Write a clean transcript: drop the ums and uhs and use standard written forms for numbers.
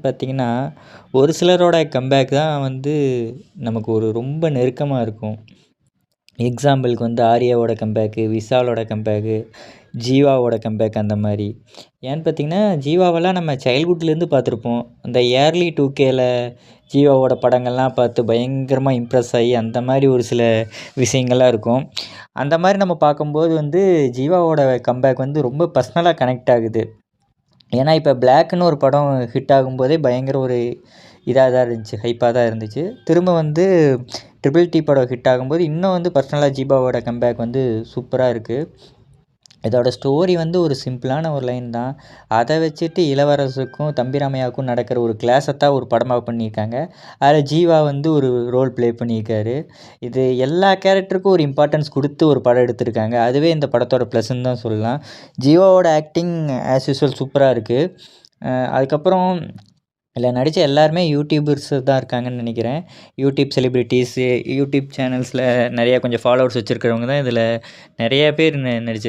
பார்த்தீங்கன்னா, ஒரு சிலரோட கம்பேக் தான் வந்து நமக்கு ஒரு ரொம்ப நெருக்கமா இருக்கும். எக்ஸாம்பிளுக்கு வந்து ஆர்யாவோட கம்பேக்கு, விஷாலோட கம்பேக்கு, ஜீவாவோட கம்பேக் அந்த மாரி. ஏன்னு பார்த்தீங்கன்னா, ஜீவாவெல்லாம் நம்ம சைல்ட்ஹுட்லேருந்து பார்த்துருப்போம். அந்த இயர்லி 2கேல ஜீவாவோட படங்கள்லாம் பார்த்து பயங்கரமா இம்ப்ரெஸ் ஆகி அந்த மாரி ஒரு சில விஷயங்கள்லாம் இருக்கும். அந்த மாரி நம்ம பார்க்கும்போது வந்து ஜீவாவோட கம்பேக் வந்து ரொம்ப பர்சனலா கனெக்ட் ஆகுது. ஏன்னா, இப்போ பிளாக்ன்னு ஒரு படம் ஹிட் ஆகும்போதே பயங்கர ஒரு இதா தான் இருந்துச்சு. ஹைப்பா தான் இருந்துச்சு. திரும்ப வந்து ட்ரிபிள் டி படம் ஹிட் ஆகும்போது இன்னும் வந்து பர்சனலா ஜீவாவோட கம்பேக் வந்து சூப்பரா இருக்கு. இதோட ஸ்டோரி வந்து ஒரு சிம்பிளான ஒரு லைன் தான். அத வச்சுட்டு இளவரசுக்கும், தம்பி ராமையாவுக்கும் நடக்கிற ஒரு கிளாஸத்தான் ஒரு படமா பண்ணியிருக்காங்க. அதில ஜீவா வந்து ஒரு ரோல் ப்ளே பண்ணியிருக்காரு. இது எல்லா கேரக்டருக்கும் ஒரு இம்பார்ட்டன்ஸ் குடுத்து ஒரு படம் எடுத்திருக்காங்க. அதுவே இந்த படத்தோட ப்ளஸ்ன்னு தான் சொல்லலாம். ஜீவாவோட ஆக்டிங் ஆஸ் யூசுவல் சூப்பரா இருக்கு. அதுக்கப்புறம் இதில நடிச்ச எல்லாருமே யூடியூபர்ஸ் தான் இருக்காங்கன்னு நெனைக்கிறேன். யூடியூப் செலிபிரிட்டீஸு, யூடியூப் சேனல்ஸில நெறையா கொஞ்சம் ஃபாலோவர்ஸ் வச்சிருக்கிறவங்க தான் இதில நெறைய பேர் நடிச்சிருக்காங்க.